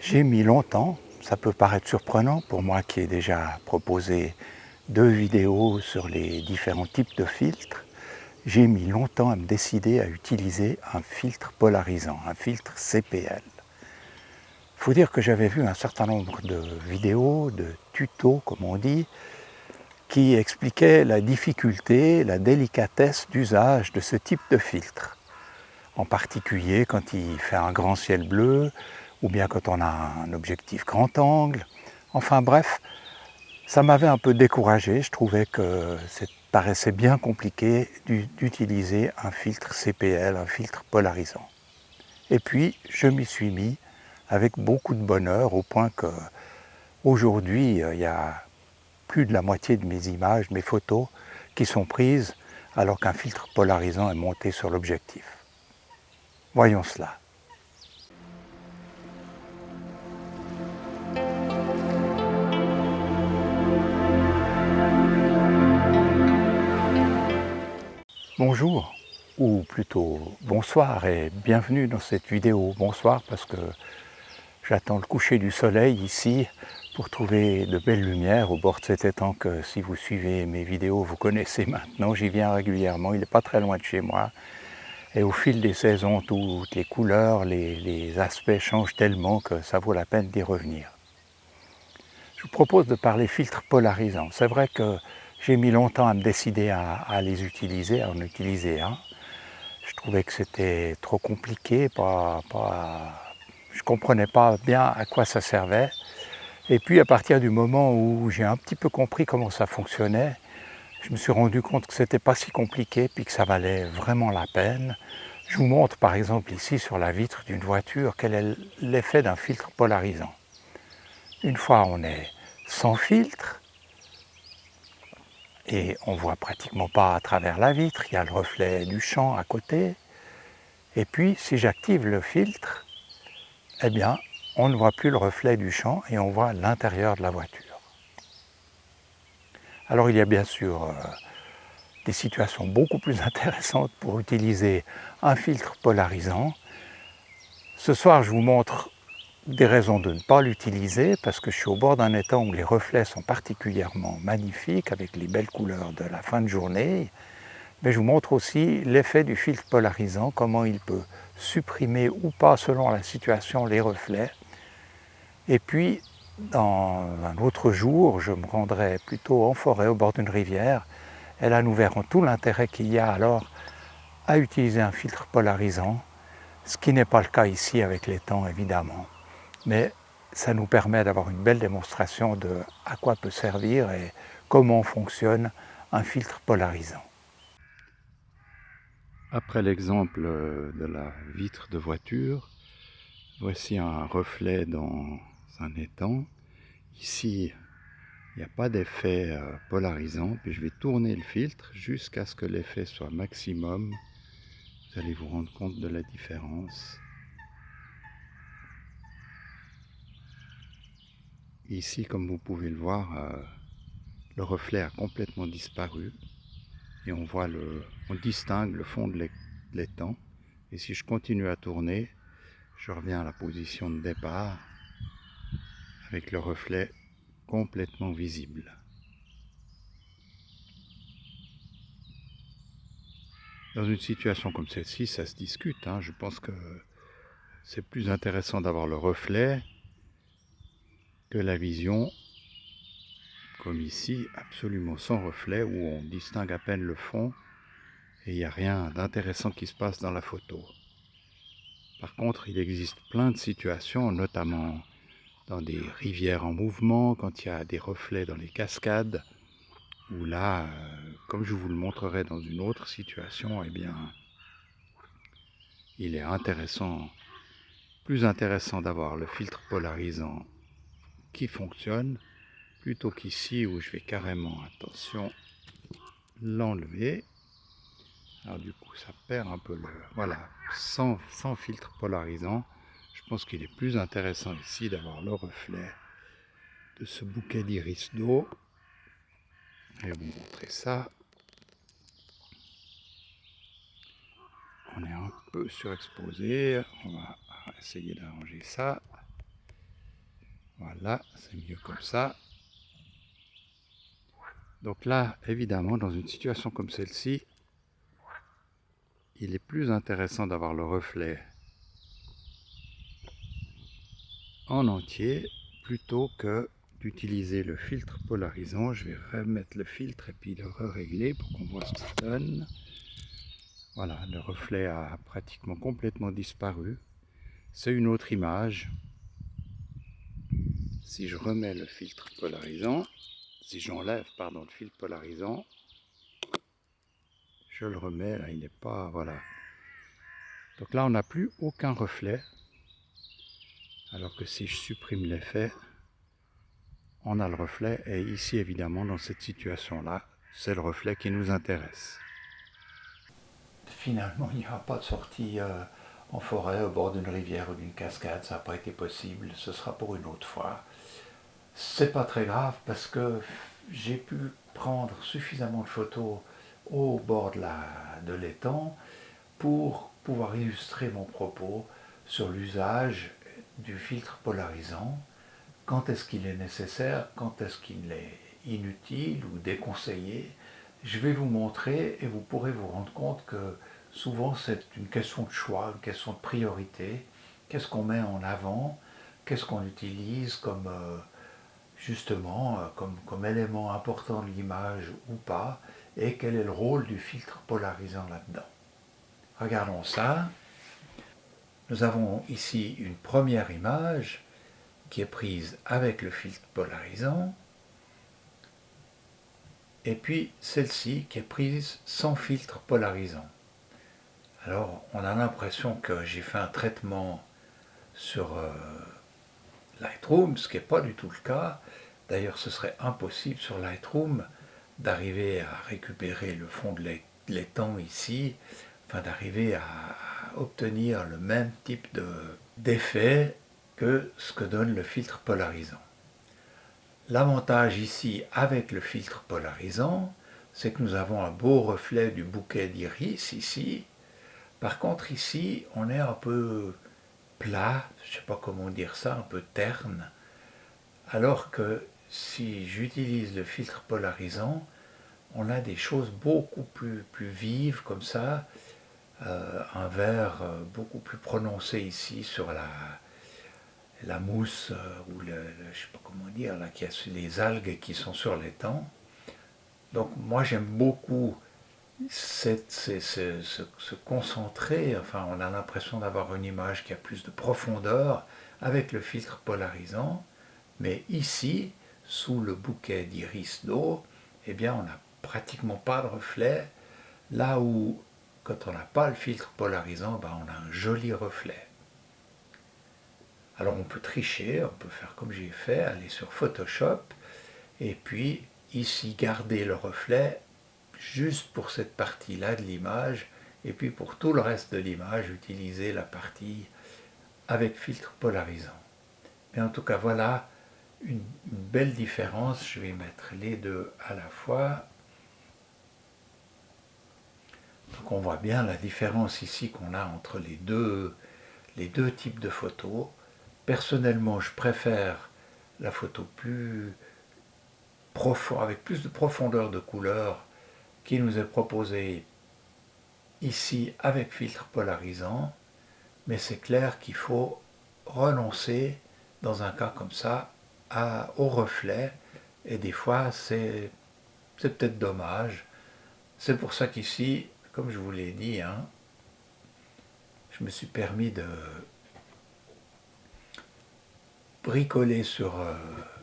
J'ai mis longtemps, ça peut paraître surprenant pour moi qui ai déjà proposé 2 vidéos sur les différents types de filtres, j'ai mis longtemps à me décider à utiliser un filtre polarisant, un filtre CPL. Il faut dire que j'avais vu un certain nombre de vidéos, de tutos comme on dit, qui expliquaient la difficulté, la délicatesse d'usage de ce type de filtre. En particulier quand il fait un grand ciel bleu, ou bien quand on a un objectif grand angle. Enfin bref, ça m'avait un peu découragé, je trouvais que ça paraissait bien compliqué d'utiliser un filtre CPL, un filtre polarisant. Et puis je m'y suis mis avec beaucoup de bonheur, au point que aujourd'hui il y a plus de la moitié de mes images, mes photos, qui sont prises alors qu'un filtre polarisant est monté sur l'objectif. Voyons cela. Bonjour, ou plutôt bonsoir et bienvenue dans cette vidéo. Bonsoir parce que j'attends le coucher du soleil ici pour trouver de belles lumières au bord de cet étang que, si vous suivez mes vidéos, vous connaissez maintenant. J'y viens régulièrement, il n'est pas très loin de chez moi. Et au fil des saisons, toutes les couleurs, les aspects changent tellement que ça vaut la peine d'y revenir. Je vous propose de parler filtres polarisants. C'est vrai que j'ai mis longtemps à me décider à les utiliser, à en utiliser un. Je trouvais que c'était trop compliqué, je ne comprenais pas bien à quoi ça servait. Et puis à partir du moment où j'ai un petit peu compris comment ça fonctionnait, je me suis rendu compte que ce n'était pas si compliqué, puis que ça valait vraiment la peine. Je vous montre par exemple ici sur la vitre d'une voiture quel est l'effet d'un filtre polarisant. Une fois on est sans filtre, et on ne voit pratiquement pas à travers la vitre, il y a le reflet du champ à côté. Et puis si j'active le filtre, eh bien on ne voit plus le reflet du champ et on voit l'intérieur de la voiture. Alors il y a bien sûr des situations beaucoup plus intéressantes pour utiliser un filtre polarisant. Ce soir je vous montre des raisons de ne pas l'utiliser, parce que je suis au bord d'un étang où les reflets sont particulièrement magnifiques avec les belles couleurs de la fin de journée. Mais je vous montre aussi l'effet du filtre polarisant, comment il peut supprimer ou pas selon la situation les reflets. Et puis dans un autre jour, je me rendrai plutôt en forêt au bord d'une rivière, et là nous verrons tout l'intérêt qu'il y a alors à utiliser un filtre polarisant, ce qui n'est pas le cas ici avec l'étang évidemment. Mais ça nous permet d'avoir une belle démonstration de à quoi peut servir et comment fonctionne un filtre polarisant. Après l'exemple de la vitre de voiture, voici un reflet dans un étang. Ici, il n'y a pas d'effet polarisant, puis je vais tourner le filtre jusqu'à ce que l'effet soit maximum. Vous allez vous rendre compte de la différence. Ici, comme vous pouvez le voir, le reflet a complètement disparu et on distingue le fond de l'étang. Et si je continue à tourner, je reviens à la position de départ avec le reflet complètement visible. Dans une situation comme celle-ci, ça se discute, hein. Je pense que c'est plus intéressant d'avoir le reflet que la vision, comme ici, absolument sans reflet, où on distingue à peine le fond et il n'y a rien d'intéressant qui se passe dans la photo. Par contre, il existe plein de situations, notamment dans des rivières en mouvement, quand il y a des reflets dans les cascades, où là, comme je vous le montrerai dans une autre situation, eh bien, il est intéressant, plus intéressant d'avoir le filtre polarisant qui fonctionne, plutôt qu'ici où je vais carrément, attention, l'enlever. Alors du coup, ça perd un peu le... Voilà, sans filtre polarisant, je pense qu'il est plus intéressant ici d'avoir le reflet de ce bouquet d'iris d'eau. Je vais vous montrer ça. On est un peu surexposé, on va essayer d'arranger ça. Voilà, c'est mieux comme ça. Donc là, évidemment, dans une situation comme celle-ci, il est plus intéressant d'avoir le reflet en entier plutôt que d'utiliser le filtre polarisant. Je vais remettre le filtre et puis le régler pour qu'on voit ce que ça donne. Voilà, le reflet a pratiquement complètement disparu. C'est une autre image. Si je remets le filtre polarisant, si j'enlève pardon, le filtre polarisant, je le remets, là il n'est pas, voilà. Donc là on n'a plus aucun reflet, alors que si je supprime l'effet, on a le reflet, et ici évidemment dans cette situation-là, c'est le reflet qui nous intéresse. Finalement, il n'y aura pas de sortie en forêt au bord d'une rivière ou d'une cascade, ça n'a pas été possible, ce sera pour une autre fois. C'est pas très grave parce que j'ai pu prendre suffisamment de photos au bord de l'étang pour pouvoir illustrer mon propos sur l'usage du filtre polarisant. Quand est-ce qu'il est nécessaire, quand est-ce qu'il est inutile ou déconseillé. Je vais vous montrer et vous pourrez vous rendre compte que souvent c'est une question de choix, une question de priorité. Qu'est-ce qu'on met en avant, qu'est-ce qu'on utilise comme justement comme élément important de l'image ou pas, et quel est le rôle du filtre polarisant là-dedans. Regardons ça. Nous avons ici une première image qui est prise avec le filtre polarisant, et puis celle-ci qui est prise sans filtre polarisant. Alors on a l'impression que j'ai fait un traitement sur Lightroom, ce qui n'est pas du tout le cas. D'ailleurs, ce serait impossible sur Lightroom d'arriver à récupérer le fond de l'étang ici, enfin d'arriver à obtenir le même type d'effet que ce que donne le filtre polarisant. L'avantage ici avec le filtre polarisant, c'est que nous avons un beau reflet du bouquet d'iris ici. Par contre ici, on est un peu plat, je ne sais pas comment dire ça, un peu terne, alors que si j'utilise le filtre polarisant, on a des choses beaucoup plus vives comme ça, un vert beaucoup plus prononcé ici sur la mousse, ou je ne sais pas comment dire, là, qui a les algues qui sont sur l'étang. Donc moi j'aime beaucoup se concentrer, enfin on a l'impression d'avoir une image qui a plus de profondeur avec le filtre polarisant, mais ici, sous le bouquet d'iris d'eau, eh bien on n'a pratiquement pas de reflet, là où quand on n'a pas le filtre polarisant, ben, on a un joli reflet. Alors on peut tricher, on peut faire comme j'ai fait, aller sur Photoshop, et puis ici garder le reflet juste pour cette partie-là de l'image, et puis pour tout le reste de l'image, utiliser la partie avec filtre polarisant. Mais en tout cas, voilà une belle différence. Je vais mettre les deux à la fois. Donc on voit bien la différence ici qu'on a entre les deux types de photos. Personnellement, je préfère la photo plus profonde, avec plus de profondeur de couleur, qui nous est proposée ici avec filtre polarisant, mais c'est clair qu'il faut renoncer dans un cas comme ça au reflet, et des fois c'est peut-être dommage. C'est pour ça qu'ici, comme je vous l'ai dit, hein, je me suis permis de bricoler sur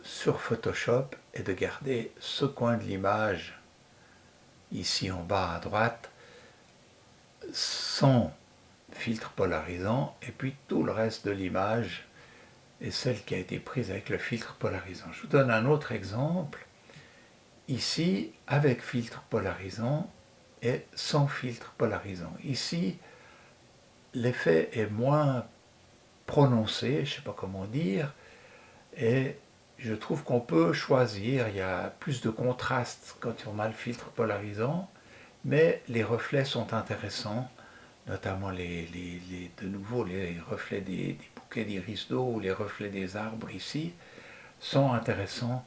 Photoshop et de garder ce coin de l'image ici en bas à droite sans filtre polarisant, et puis tout le reste de l'image est celle qui a été prise avec le filtre polarisant. Je vous donne un autre exemple. Ici, avec filtre polarisant et sans filtre polarisant. Ici, l'effet est moins prononcé, je ne sais pas comment dire, et je trouve qu'on peut choisir, il y a plus de contraste quand on a le filtre polarisant, mais les reflets sont intéressants notamment de nouveau les reflets des bouquets d'iris d'eau ou les reflets des arbres ici, sont intéressants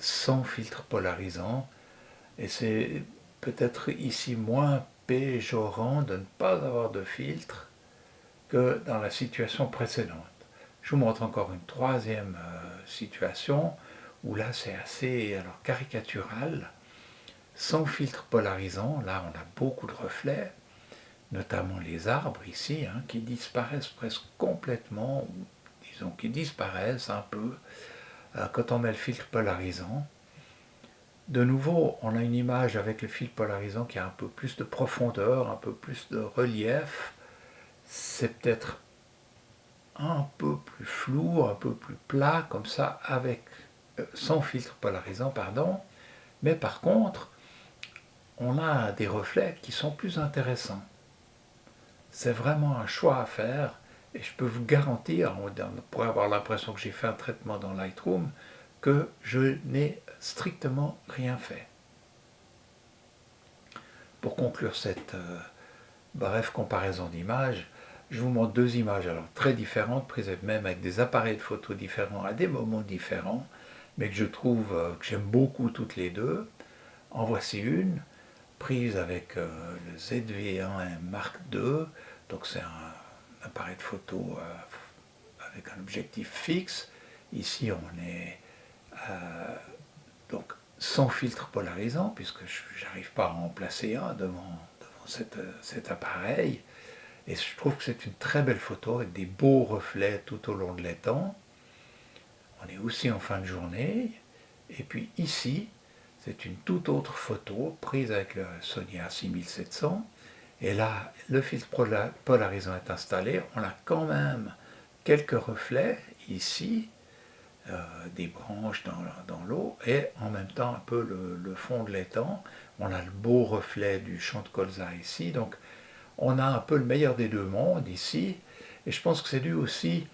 sans filtre polarisant. Et c'est peut-être ici moins péjorant de ne pas avoir de filtre que dans la situation précédente. Je vous montre encore une troisième situation où là c'est assez caricatural, sans filtre polarisant. Là on a beaucoup de reflets, notamment les arbres ici, qui disparaissent presque complètement, ou disons qui disparaissent un peu quand on met le filtre polarisant. De nouveau, on a une image avec le filtre polarisant qui a un peu plus de profondeur, un peu plus de relief. C'est peut-être un peu plus flou, un peu plus plat, comme ça, sans filtre polarisant, pardon. Mais par contre, on a des reflets qui sont plus intéressants. C'est vraiment un choix à faire, et je peux vous garantir, on pourrait avoir l'impression que j'ai fait un traitement dans Lightroom, que je n'ai strictement rien fait. Pour conclure cette brève comparaison d'images, je vous montre deux images alors très différentes, prises même avec des appareils de photo différents à des moments différents, mais que je trouve que j'aime beaucoup toutes les deux. En voici une, prise avec le ZV-1 Mark II, donc c'est un appareil de photo avec un objectif fixe. Ici on est donc sans filtre polarisant, puisque je n'arrive pas à en placer un devant cet appareil. Et je trouve que c'est une très belle photo avec des beaux reflets tout au long de l'étang. On est aussi en fin de journée. Et puis ici, c'est une toute autre photo prise avec le Sony A6700. Et là, le filtre polarisant est installé. On a quand même quelques reflets ici, des branches dans l'eau, et en même temps un peu le fond de l'étang. On a le beau reflet du champ de colza ici. Donc on a un peu le meilleur des deux mondes ici, et je pense que c'est dû aussi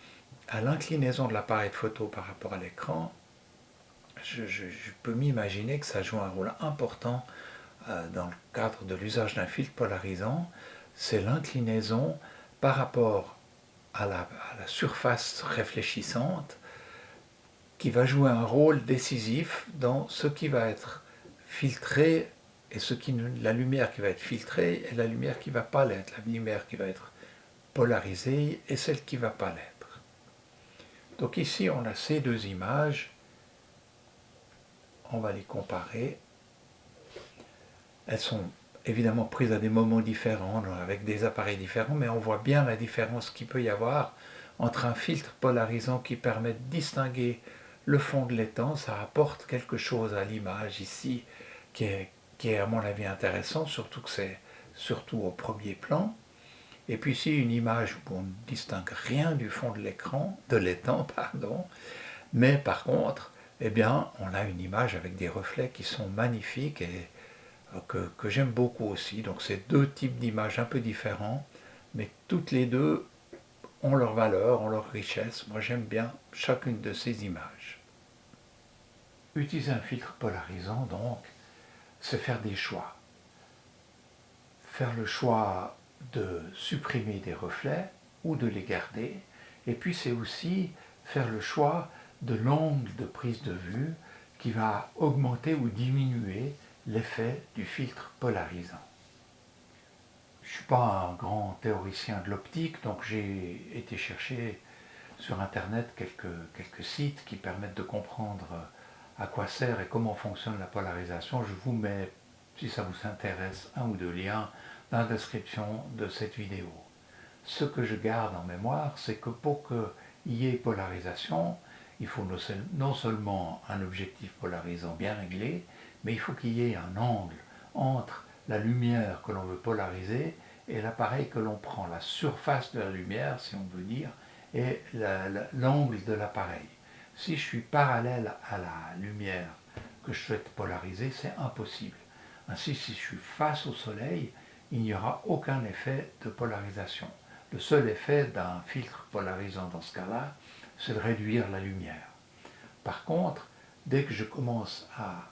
à l'inclinaison de l'appareil de photo par rapport à l'écran. Je peux m'imaginer que ça joue un rôle important dans le cadre de l'usage d'un filtre polarisant. C'est l'inclinaison par rapport à la surface réfléchissante qui va jouer un rôle décisif dans ce qui va être filtré et la lumière qui va être filtrée et la lumière qui ne va pas l'être, la lumière qui va être polarisée et celle qui ne va pas l'être. Donc ici on a ces deux images, on va les comparer. Elles sont évidemment prises à des moments différents, avec des appareils différents, mais on voit bien la différence qu'il peut y avoir entre un filtre polarisant qui permet de distinguer le fond de l'étang. Ça apporte quelque chose à l'image ici qui est à mon avis intéressant, surtout que c'est surtout au premier plan. Et puis ici une image où on ne distingue rien du fond de l'étang, mais par contre, eh bien, on a une image avec des reflets qui sont magnifiques et que j'aime beaucoup aussi. Donc c'est deux types d'images un peu différents, mais toutes les deux ont leur valeur, ont leur richesse. Moi j'aime bien chacune de ces images. Utiliser un filtre polarisant, donc, c'est faire des choix. Faire le choix de supprimer des reflets ou de les garder. Et puis c'est aussi faire le choix de l'angle de prise de vue qui va augmenter ou diminuer l'effet du filtre polarisant. Je ne suis pas un grand théoricien de l'optique, donc j'ai été chercher sur internet quelques sites qui permettent de comprendre à quoi sert et comment fonctionne la polarisation. Je vous mets, si ça vous intéresse, un ou deux liens dans la description de cette vidéo. Ce que je garde en mémoire, c'est que pour qu'il y ait polarisation, il faut non seulement un objectif polarisant bien réglé, mais il faut qu'il y ait un angle entre la lumière que l'on veut polariser et l'appareil que l'on prend, la surface de la lumière, si on veut dire, et l'angle de l'appareil. Si je suis parallèle à la lumière que je souhaite polariser, c'est impossible. Ainsi, si je suis face au soleil, il n'y aura aucun effet de polarisation. Le seul effet d'un filtre polarisant dans ce cas-là, c'est de réduire la lumière. Par contre, dès que je commence à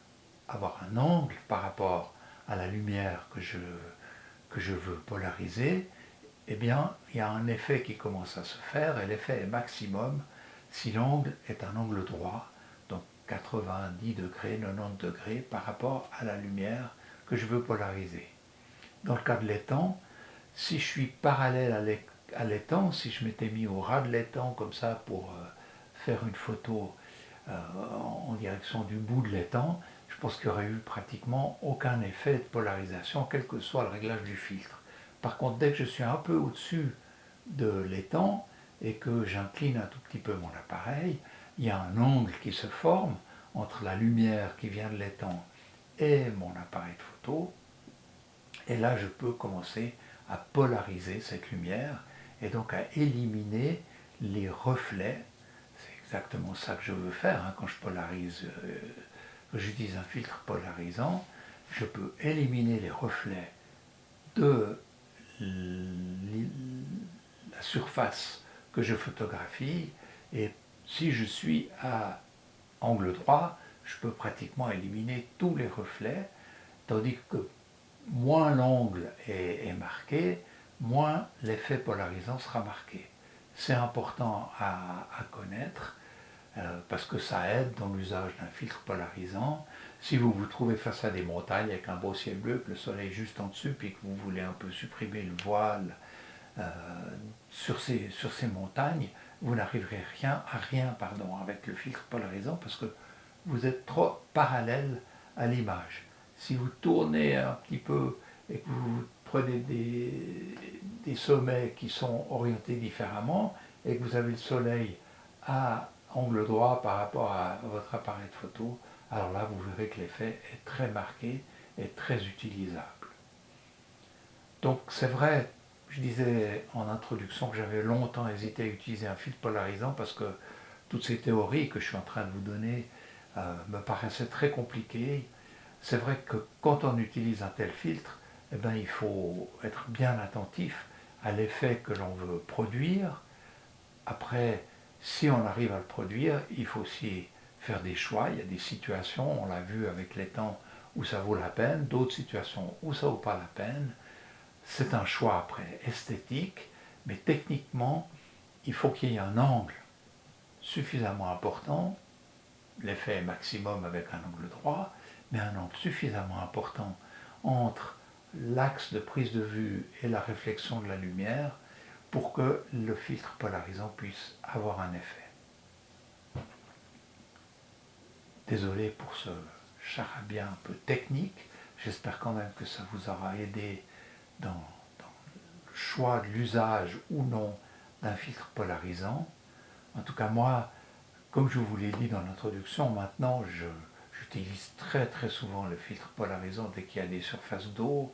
avoir un angle par rapport à la lumière que je veux polariser, eh bien, il y a un effet qui commence à se faire, et l'effet est maximum si l'angle est un angle droit, donc 90 degrés, 90 degrés par rapport à la lumière que je veux polariser. Dans le cas de l'étang, si je suis parallèle à l'étang, si je m'étais mis au ras de l'étang comme ça pour faire une photo en direction du bout de l'étang, je pense qu'il n'y aurait eu pratiquement aucun effet de polarisation, quel que soit le réglage du filtre. Par contre, dès que je suis un peu au-dessus de l'étang et que j'incline un tout petit peu mon appareil, il y a un angle qui se forme entre la lumière qui vient de l'étang et mon appareil de photo. Et là, je peux commencer à polariser cette lumière et donc à éliminer les reflets. C'est exactement ça que je veux faire quand je polarise, que j'utilise un filtre polarisant. Je peux éliminer les reflets de la surface que je photographie, et si je suis à angle droit, je peux pratiquement éliminer tous les reflets, tandis que moins l'angle est marqué, moins l'effet polarisant sera marqué. C'est important à connaître parce que ça aide dans l'usage d'un filtre polarisant. Si vous vous trouvez face à des montagnes avec un beau ciel bleu, que le soleil est juste en dessus, puis que vous voulez un peu supprimer le voile sur ces montagnes, vous n'arriverez à rien avec le filtre polarisant parce que vous êtes trop parallèle à l'image. Si vous tournez un petit peu et que vous prenez des sommets qui sont orientés différemment et que vous avez le soleil à angle droit par rapport à votre appareil de photo, alors là vous verrez que l'effet est très marqué et très utilisable. Donc c'est vrai, je disais en introduction que j'avais longtemps hésité à utiliser un filtre polarisant parce que toutes ces théories que je suis en train de vous donner me paraissaient très compliquées. C'est vrai que quand on utilise un tel filtre, eh bien, il faut être bien attentif à l'effet que l'on veut produire. Après, si on arrive à le produire, il faut aussi faire des choix. Il y a des situations, on l'a vu avec l'étang, où ça vaut la peine, d'autres situations où ça ne vaut pas la peine. C'est un choix après esthétique, mais techniquement, il faut qu'il y ait un angle suffisamment important, l'effet est maximum avec un angle droit, mais un angle suffisamment important entre l'axe de prise de vue et la réflexion de la lumière pour que le filtre polarisant puisse avoir un effet. Désolé pour ce charabia un peu technique, j'espère quand même que ça vous aura aidé dans le choix de l'usage ou non d'un filtre polarisant. En tout cas, moi, comme je vous l'ai dit dans l'introduction, maintenant j'utilise très souvent le filtre polarisant dès qu'il y a des surfaces d'eau,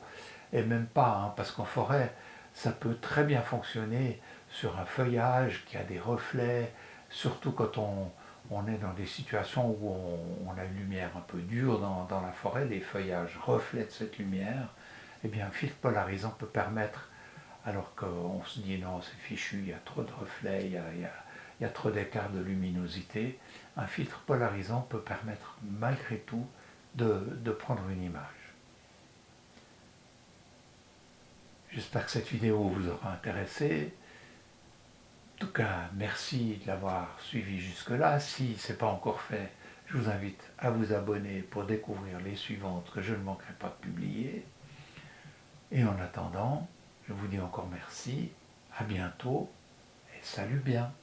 et même pas, parce qu'en forêt, ça peut très bien fonctionner sur un feuillage qui a des reflets, surtout quand on est dans des situations où on a une lumière un peu dure dans la forêt, les feuillages reflètent cette lumière, et bien un filtre polarisant peut permettre, alors qu'on se dit non c'est fichu, il y a trop de reflets, il y a trop d'écart de luminosité, un filtre polarisant peut permettre malgré tout de prendre une image. J'espère que cette vidéo vous aura intéressé. En tout cas, merci de l'avoir suivi jusque-là. Si ce n'est pas encore fait, je vous invite à vous abonner pour découvrir les suivantes que je ne manquerai pas de publier. Et en attendant, je vous dis encore merci, à bientôt et salut bien.